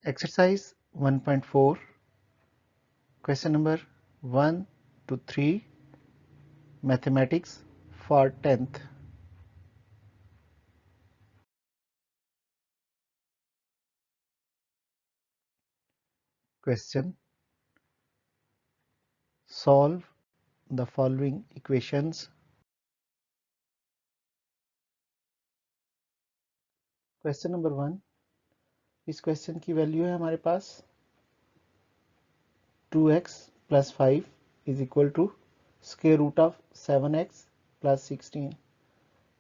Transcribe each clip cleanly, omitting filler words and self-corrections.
Exercise 1.4, question number 1 to 3, mathematics for 10th. Question: solve the following equations. Question number 1, इस question की value है हमारे पास 2x plus 5 is equal to square root of 7x plus 16.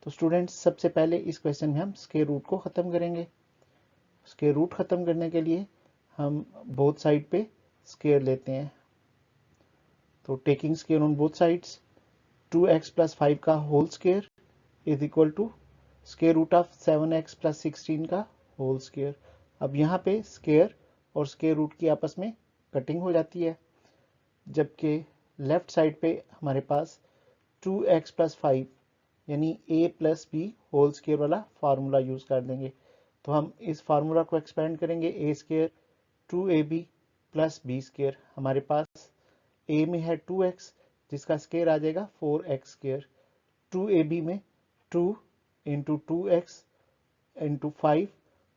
तो students सबसे पहले इस question में हम स्क्वायर रूट को ख़त्म करेंगे. स्क्वायर रूट ख़त्म करने के लिए हम बोथ साइड पे स्क्वायर लेते हैं. तो taking square on both sides 2x plus 5 का whole square is equal to square root of 7x plus 16 का होल स्क्वायर. अब यहाँ पे स्क्वायर और स्क्वायर रूट की आपस में कटिंग हो जाती है, जबकि लेफ्ट साइड पे हमारे पास 2x plus 5 यानी a plus b whole square वाला फार्मूला यूज कर देंगे. तो हम इस फार्मूला को एक्सपेंड करेंगे. a square 2ab plus b square. हमारे पास a में है 2x जिसका स्क्वायर आ जाएगा 4x स्क्वायर. 2ab में 2 इंटू 2x इंटू 5,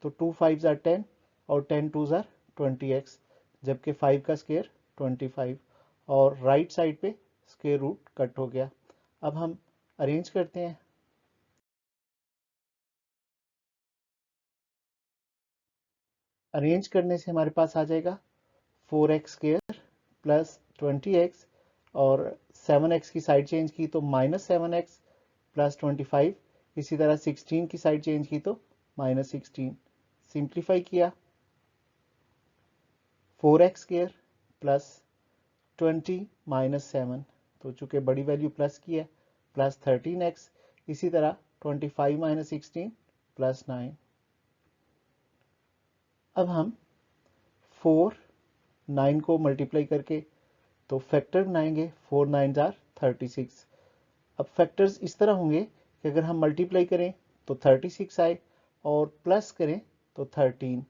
तो 2 5 आर 10 और 10 2 आर 20x, जबकि 5 का स्क्वायर 25 और राइट साइड पे स्क्वायर रूट कट हो गया. अब हम अरेंज करते हैं. अरेंज करने से हमारे पास आ जाएगा 4x स्क्वायर प्लस 20x और 7x की साइड चेंज की तो माइनस 7x प्लस 25. इसी तरह 16 की साइड चेंज की तो माइनस 16. सिंप्लीफाई किया 4x स्क्वायर प्लस 20 माइनस 7, तो चूंकि बड़ी वैल्यू प्लस की है प्लस 13x. इसी तरह 25 माइनस 16 प्लस 9. अब हम 4 9 को मल्टीप्लाई करके तो फैक्टर बनाएंगे. 4 9 आर 36. अब फैक्टर्स इस तरह होंगे कि अगर हम मल्टीप्लाई करें तो 36 आए और प्लस करें तो 13.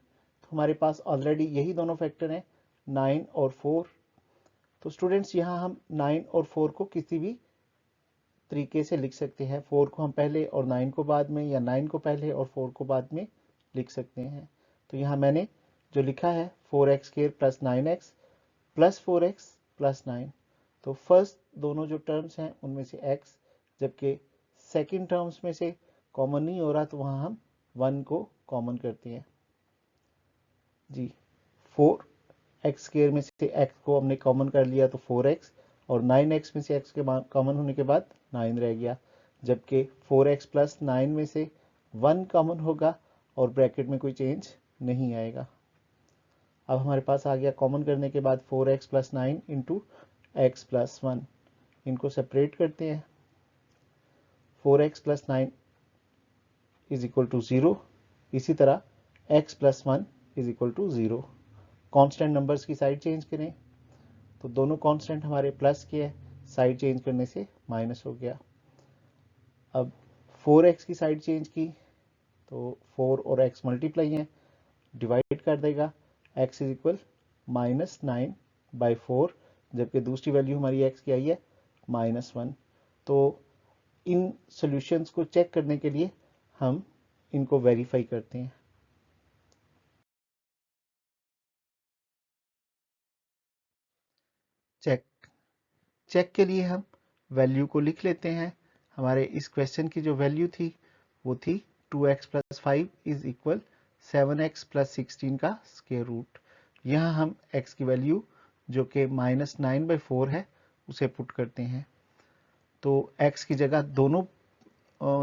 तो हमारे पास ऑलरेडी यही दोनों फैक्टर हैं 9 और 4. तो स्टूडेंट्स यहाँ हम 9 और 4 को किसी भी तरीके से लिख सकते हैं. 4 को हम पहले और 9 को बाद में, या 9 को पहले और 4 को बाद में लिख सकते हैं. तो यहाँ मैंने जो लिखा है 4x square plus 9x plus 4x plus 9. तो फर्स्ट दोनों जो टर्म्स हैं उनमें से x, जबकि सेकंड टर्म्स में से कॉमन नहीं हो रहा तो वहां हम 1 को कॉमन करते हैं जी. 4x स्क्वायर में से x को हमने कॉमन कर लिया तो 4x, और 9x में से x के कॉमन होने के बाद 9 रह गया, जबकि 4x प्लस 9 में से 1 कॉमन होगा और ब्रैकेट में कोई चेंज नहीं आएगा. अब हमारे पास आ गया कॉमन करने के बाद 4x plus 9 into x plus 1. इनको सेपरेट करते हैं. 4x plus 9 is equal to 0. इसी तरह x plus 1 is equal to 0. Constant numbers की साइड चेंज करें तो दोनों कांस्टेंट हमारे प्लस के हैं, साइड चेंज करने से माइनस हो गया. अब 4x की साइड चेंज की तो 4 और x मल्टीप्लाई हैं, डिवाइड कर देगा. x is equal minus 9 by 4, जबकि दूसरी वैल्यू हमारी x की आई है माइनस 1. तो इन सॉल्यूशंस को चेक करने के लिए हम इनको वेरीफाई करते हैं. चेक के लिए हम वैल्यू को लिख लेते हैं. हमारे इस क्वेश्चन की जो वैल्यू थी वो थी 2x plus 5 is equal 7x plus 16 का स्क्वायर रूट. यहाँ हम x की वैल्यू जो कि माइनस 9 बाई 4 है उसे पुट करते हैं. तो x की जगह दोनों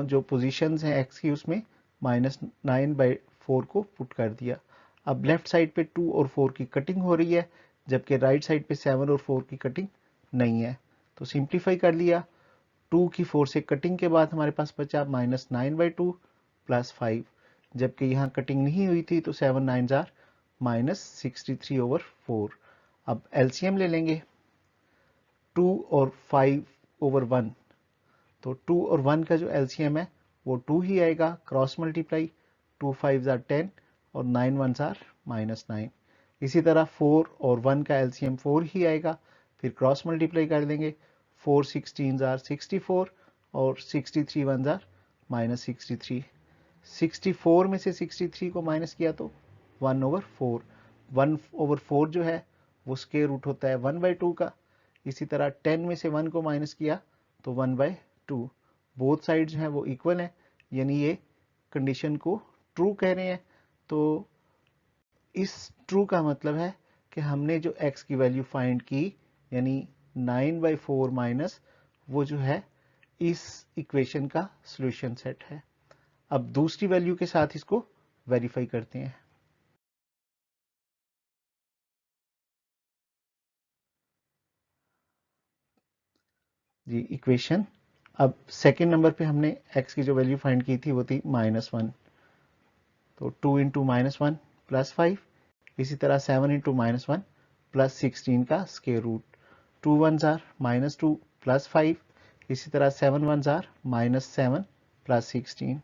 जो पोजीशंस हैं x की उसमें माइनस 9 बाई 4 को पुट कर दिया. अब लेफ्ट साइड पे 2 और 4 की कटिंग हो रही है, जबकि राइट साइड पे 7 और 4 की कटिंग नहीं है. तो सिंप्लीफाई कर लिया. 2 की 4 से कटिंग के बाद हमारे पास बचा माइनस 9 बाई 2 प्लस 5, जबकि यहाँ कटिंग नहीं हुई थी तो 7 9 आर माइनस 63 ओवर 4. अब एलसीएम ले लेंगे. 2 और 5 ओवर 1, तो 2 और 1 का जो एलसीएम है वो 2 ही आएगा. क्रॉस मल्टीप्लाई 2 5 आर 10 और 9 1 आर -9। इसी तरह 4 और 1 का एलसीएम 4 ही आएगा, फिर क्रॉस मल्टीप्लाई कर देंगे। 4 16 जार 64 और 63 1 जार -63। 64 में से 63 को माइनस किया तो 1/4। 1/4 जो है वो स्क्वायर रूट होता है 1/2 का। इसी तरह 10 में से 1 को माइनस किया तो 1/2। बोथ साइड जो है वो इक्वल है, यानी ये कंडीशन को ट्रू कह रहे हैं। तो इस ट्रू का मतलब है कि हमने जो x की वैल्यू फाइंड की, यानी 9/4 माइनस, वो जो है इस इक्वेशन का सॉल्यूशन सेट है। अब दूसरी वैल्यू के साथ इसको वेरीफाई करते हैं। जी इक्वेशन, अब सेकेंड नंबर पे हमने x की जो वैल्यू फाइंड की थी वो थी -1, तो 2 इंटू -1 +5। इसी तरह 7 इंटू -1 +16 का स्क्वायर रूट। 2 1 जार -2 +5। इसी तरह 7 1 जार -7 +16।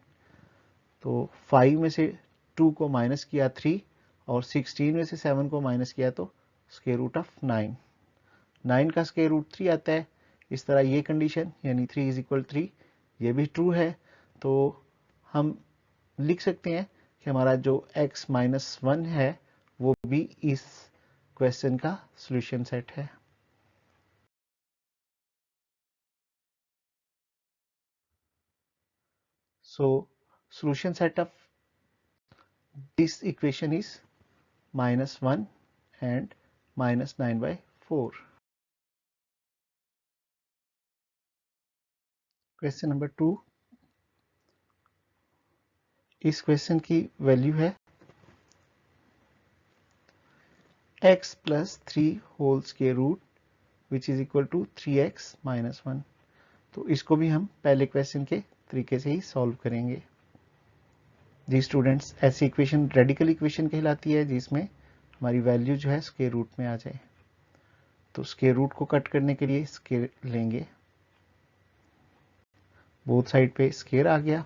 तो 5 में से 2 को माइनस किया 3 और 16 में से 7 को माइनस किया तो स्क्वायर रूट ऑफ 9। 9 का स्क्वायर रूट 3 आता है। इस तरह ये कंडीशन, यानी 3 = 3, ये भी ट्रू है। तो हम लिख सकते हैं कि हमारा जो x - 1 है वो भी इस क्वेश्चन का सॉल्यूशन सेट है। So solution set of this equation is -1 and -9/4. Question number 2, इस क्वेश्चन की वैल्यू है x + 3 whole square root which is equal to 3x - 1। तो इसको भी हम पहले क्वेश्चन के तरीके से ही सॉल्व करेंगे। जी स्टूडेंट्स, ऐसी इक्वेशन रेडिकल इक्वेशन कहलाती है जिसमें हमारी वैल्यू जो है स्क्वायर रूट में आ जाए। तो स्क्वायर रूट को कट करने के लिए स्क्वायर लेंगे, बोथ साइड पे स्क्वायर आ गया।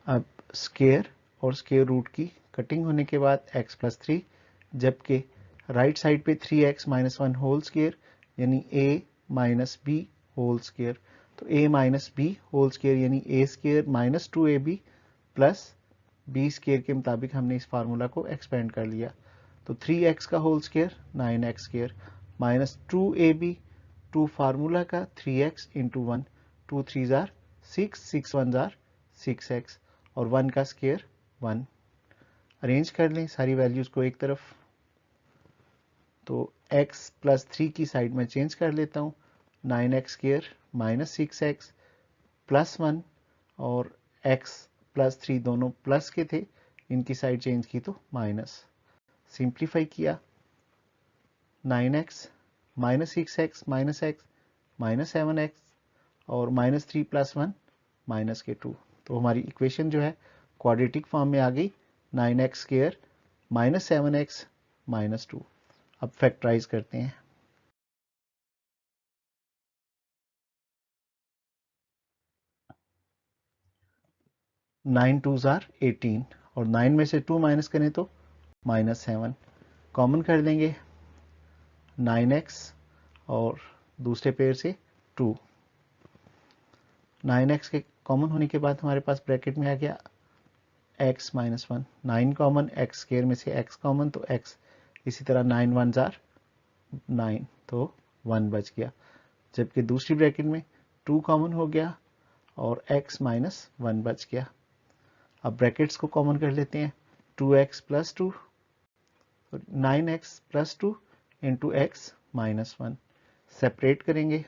अब स्क्वायर और स्क्वायर रूट की कटिंग होने के बाद x + 3, जबकि राइट साइड पे 3x - 1 होल स्क्वायर, यानी a - b होल स्क्वायर। तो a - b होल स्क्वायर यानी a² - 2ab plus b square के मुताबिक हमने इस फार्मूला को एक्सपेंड कर लिया। तो 3x का whole square 9x² -2ab, 2 formula का 3x into 1, 2 3 jar 6, 6 1 jar 6x और 1 का स्क्वायर 1। अरेंज कर लें सारी वैल्यूज को एक तरफ। तो x + 3 की साइड में चेंज कर लेता हूँ, 9x² - 6x +1 और x + 3 दोनों प्लस के थे, इनकी साइड चेंज की तो माइनस। सिंप्लीफाई किया, 9x -6x -x -7x और -3 + 1 -2। तो हमारी इक्वेशन जो है क्वाड्रेटिक फॉर्म में आ गई, 9x² - 7x -2। अब फैक्टराइज करते हैं। 9 2 जार 18 और 9 में से 2 माइनस करें तो -7। कॉमन कर देंगे 9x और दूसरे पेयर से 2। 9x के कॉमन होने के बाद हमारे पास ब्रैकेट में आ गया x - 1। 9 कॉमन, x² में से x कॉमन तो x। इसी तरह 9 1 जार 9 तो 1 बच गया, जबकि दूसरी ब्रैकेट में 2 कॉमन हो गया और x - 1 बच गया। अब ब्रैकेट्स को कॉमन कर लेते हैं, 2x + 2, 9x + 2 into x - 1। Separate करेंगे,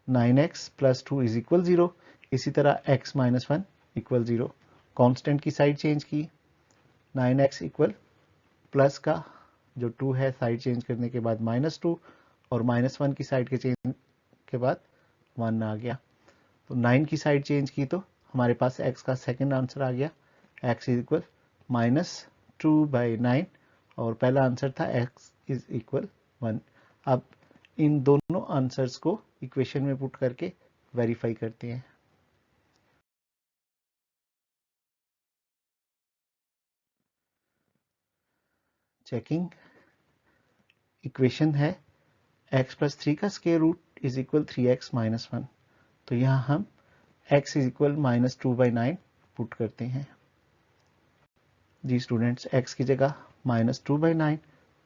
9x + 2 = 0। इसी तरह x - 1 = 0। कांस्टेंट की साइड चेंज की, 9x = प्लस का जो 2 है साइड चेंज करने के बाद -2 और -1 की साइड के चेंज के बाद 1 आ गया। तो 9 की साइड चेंज की तो हमारे पास x का सेकंड आंसर आ गया, x = -2/9 और पहला आंसर था x = 1। अब इन दोनों आंसर्स को इक्वेशन में पुट करके वेरीफाई करते हैं। चेकिंग। इक्वेशन है x प्लस 3 का square root is equal 3x minus 1। तो यहाँ हम x is equal minus 2/9 put करते हैं। जी स्टूडेंट्स, x की जगह माइनस 2/9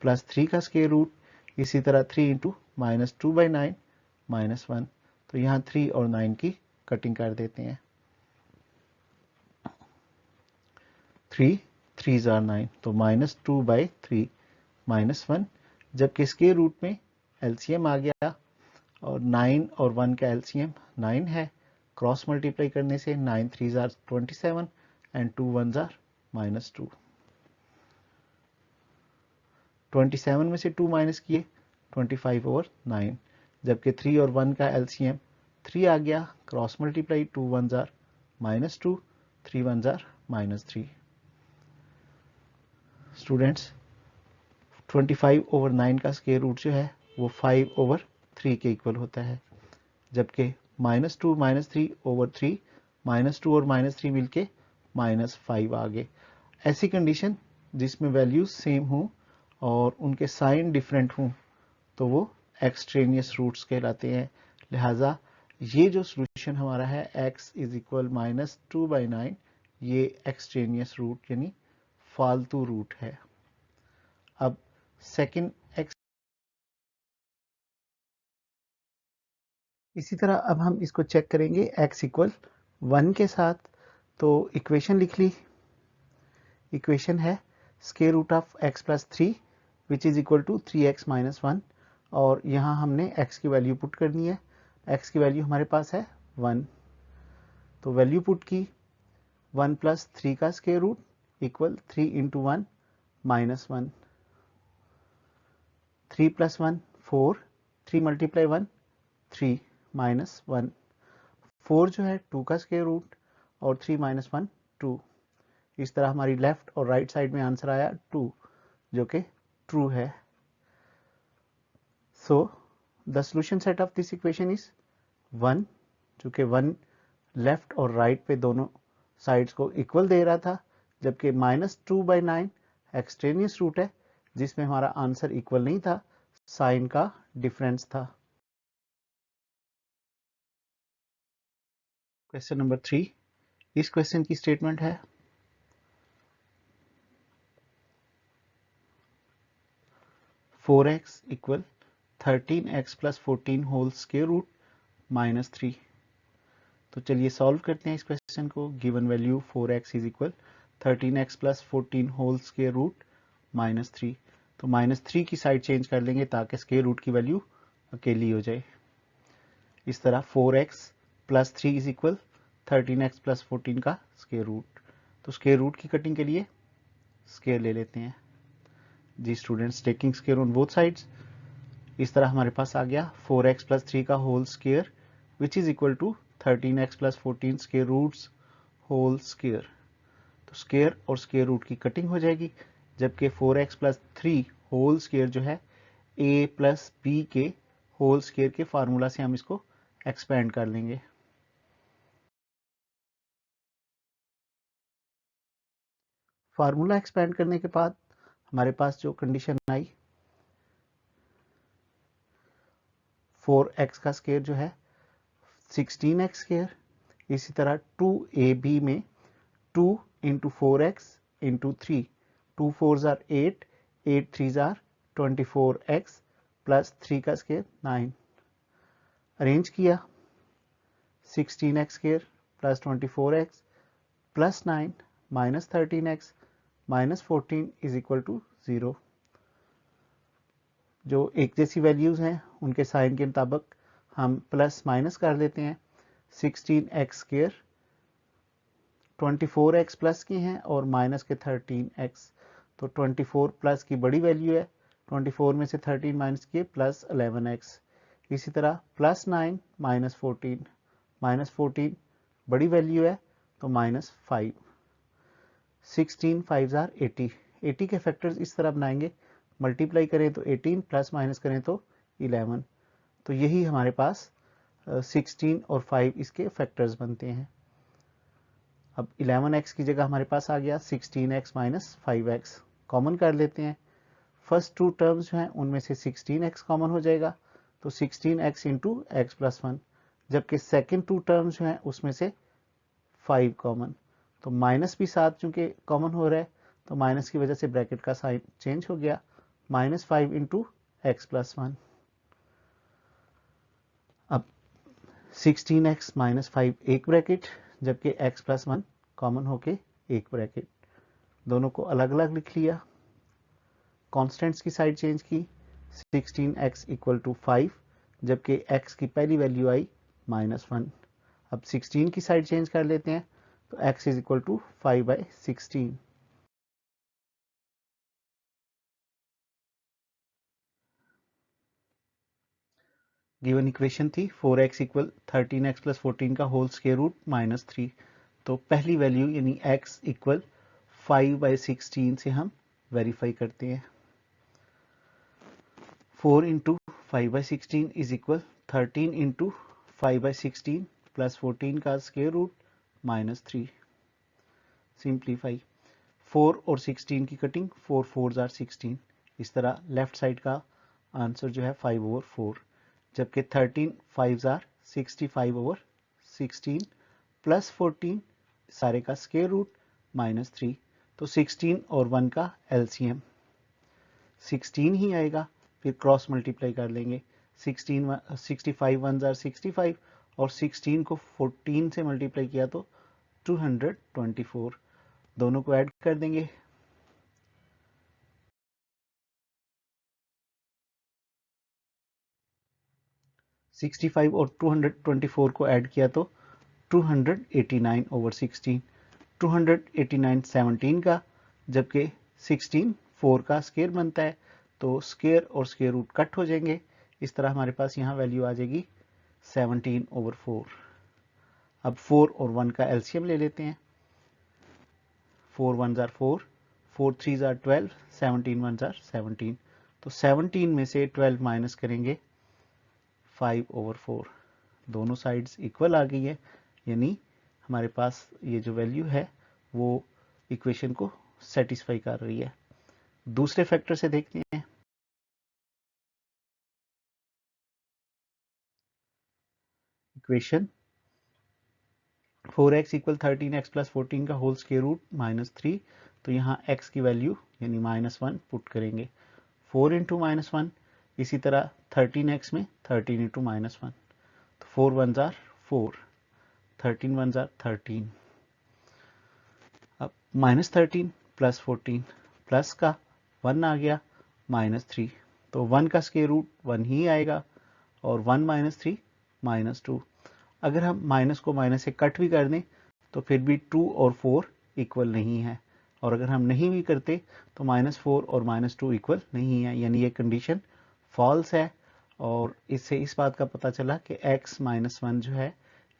प्लस 3 का स्क्वायर रूट, इसी तरह 3 इंटू माइनस 2/9 माइनस 1। तो यहाँ 3 और 9 की कटिंग कर देते हैं। 3 3 जार 9, तो माइनस 2/3 माइनस 1। जबकि स्क्वायर रूट में एलसीएम आ गया और 9 और 1 का एलसीएम 9 है। क्रॉस मल्टीप्लाई करने से 9 3 जार 27 एंड 2 1 जार माइनस 2। 27 में से 2 माइनस किए 25/9। जबकि 3 और 1 का एलसीएम 3 आ गया। Cross multiply 2 1 jar minus 2, 3 1 jar minus 3। Students, 25/9 का स्क्वायर रूट जो है वो 5/3 के इक्वल होता है। जबकि माइनस 2 माइनस 3/3, माइनस 2 और माइनस 3 मिलके -5 आ गए। ऐसी कंडीशन जिसमें वैल्यूज सेम हों और उनके साइन डिफरेंट हों तो वो एक्सट्रेनियस रूट्स कहलाते हैं। लिहाजा ये जो सॉल्यूशन हमारा है x इज इक्वल माइनस 2/9, ये एक्सट्रेनियस रूट यानी फालतू रूट है। अब सेकंड x, इसी तरह अब हम इसको चेक करेंगे x इक्वल 1 के साथ। तो इक्वेशन लिख ली। इक्वेशन है square root of x plus 3 which is equal to 3x minus 1, और यहाँ हमने x की वैल्यू पुट करनी है। x की वैल्यू हमारे पास है 1, तो वैल्यू पुट की 1 प्लस 3 का square root equal 3 into 1 minus 1। 3 plus 1 4, 3 multiply 1 3 minus 1। 4 जो है 2 का स्क्वायर रूट और 3 माइनस 1 2। इस तरह हमारी लेफ्ट और राइट साइड में आंसर आया 2, जो कि ट्रू है। So the solution set of this equation is 1, चूंकि 1 लेफ्ट और राइट पे दोनों साइड्स को इक्वल दे रहा था, जबकि -2/9 एक्सट्रेनियस रूट है जिसमें हमारा आंसर इक्वल नहीं था, साइन का डिफरेंस था। क्वेश्चन नंबर 3, इस क्वेश्चन की स्टेटमेंट है 4x equal 13x plus 14 whole square root minus 3। तो चलिए सॉल्व करते हैं इस क्वेश्चन को। Given value 4x is equal 13x plus 14 whole square root minus 3। तो माइनस 3 की साइड चेंज कर लेंगे ताकि स्क्वायर रूट की वैल्यू अकेली हो जाए। इस तरह 4x plus 3 is equal 13x plus 14 का स्क्वायर रूट। तो स्क्वायर रूट की कटिंग के लिए स्क्वायर ले लेते हैं। जी students, taking square on both sides. इस तरह हमारे पास आ गया 4x प्लस 3 का whole square which is equal to 13x plus 14 square roots whole square. तो स्क्वायर और स्क्वायर रूट की कटिंग हो जाएगी, जबकि 4x प्लस 3 होल स्क्वायर जो है a प्लस b के होल स्क्वायर के फार्मूला से हम इसको एक्सपेंड कर लेंगे। फार्मूला एक्सपेंड करने के बाद हमारे पास जो कंडीशन आई 4x का स्क्वायर जो है 16x स्क्वायर, इसी तरह 2ab में 2 इंटू 4x इंटू 3, 2 4 जार 8, 8 3 जार 24x प्लस 3 का स्क्वायर 9। अरेंज किया 16x square plus 24x plus 9 minus 13x minus 14 is equal to 0। जो एक जैसी वैल्यूज हैं उनके साइन के मुताबिक हम प्लस माइनस कर लेते हैं। 16x स्क्वायर 24x प्लस की हैं और माइनस के 13x, तो 24 प्लस की बड़ी वैल्यू है, 24 में से 13 माइनस किए प्लस 11x। इसी तरह प्लस 9 माइनस 14, माइनस 14 बड़ी वैल्यू है तो माइनस 5। 16 5 जार 80, 80 के फैक्टर्स इस तरह बनाएंगे, मल्टीप्लाई करें तो 18 प्लस माइनस करें तो 11। तो यही हमारे पास 16 और 5 इसके फैक्टर्स बनते हैं। अब 11x की जगह हमारे पास आ गया 16x माइनस 5x, कॉमन कर लेते हैं। फर्स्ट टू टर्म्स जो हैं उनमें से 16x कॉमन हो जाएगा, तो 16x इंटू एक्स प्लस 1, जबकि सेकेंड टू टर्म्स जो हैं उसमें से 5 कॉमन, तो माइनस भी साथ चूंकि कॉमन हो रहा है तो माइनस की वजह से ब्रैकेट का साइन चेंज हो गया, -5 इंटू एक्स प्लस 1। अब 16x माइनस 5 एक ब्रैकेट, जबकि x प्लस 1 कॉमन होके एक ब्रैकेट, दोनों को अलग अलग लिख लिया, कॉन्स्टेंट्स की साइड चेंज की, 16x इक्वल टू 5, जबकि x की पहली वैल्यू आई -1। अब 16 की साइड चेंज कर लेते हैं, तो x is equal to 5/16। Given equation थी 4x इक्वल 13x प्लस 14 का होल स्क्वायर रूट -3, तो पहली वैल्यू यानी x इक्वल 5/16 से हम वेरीफाई करते हैं। 4 into 5/16 is equal 13 into 5/16 plus 14 का स्क्वायर रूट -3। सिंप्लीफाई, 4 और 16 की कटिंग, 4 4s आर 16, इस तरह लेफ्ट साइड का आंसर जो है 5/4, जबकि 13 5s आर 65/16 प्लस 14 सारे का स्क्वायर रूट -3, तो 16 और 1 का एलसीएम 16 ही आएगा, फिर क्रॉस मल्टीप्लाई कर लेंगे, 65 1s आर 65 और 16 को 14 से मल्टीप्लाई किया तो 224, दोनों को ऐड कर देंगे, 65 और 224 को ऐड किया तो 289/16, 289 17 का, जबकि 16 4 का स्क्वायर बनता है, तो स्क्वायर और स्क्वायर रूट कट हो जाएंगे, इस तरह हमारे पास यहाँ वैल्यू आ जाएगी 17/4। अब 4 और 1 का एलसीएम ले लेते हैं, 4 1s are 4, 4 3s are 12, 17 1s are 17, तो 17 में से 12 माइनस करेंगे 5/4, दोनों साइड्स इक्वल आ गई है, यानी हमारे पास ये जो वैल्यू है वो इक्वेशन को सेटिस्फाई कर रही है। दूसरे फैक्टर से देखते हैं, equation 4x equal 13x plus 14 का होल स्क्वायर रूट -3, तो यहाँ x की वैल्यू यानी -1 पुट करेंगे, 4 इंटू -1, इसी तरह 13x में 13 इंटू -1, तो 4 1s आर 4, 13 1s आर 13, अब -13 प्लस 14 प्लस का 1 आ गया -3, तो 1 का स्क्वायर रूट 1 ही आएगा, और 1 -3 -2, अगर हम माइनस को माइनस से कट भी कर दें तो फिर भी 2 और 4 इक्वल नहीं है, और अगर हम नहीं भी करते तो -4 और -2 इक्वल नहीं है, यानी ये कंडीशन फॉल्स है, और इससे इस बात का पता चला कि x -1 जो है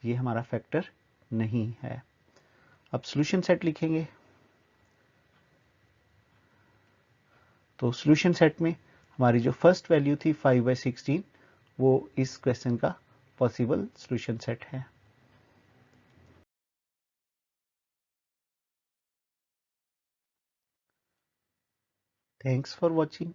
ये हमारा फैक्टर नहीं है। अब सॉल्यूशन सेट लिखेंगे, तो सॉल्यूशन सेट में हमारी जो फर्स्ट वैल्यू थी 5/16 वो इस क्वेश्चन का पॉसिबल सॉल्यूशन सेट है। Thanks for watching.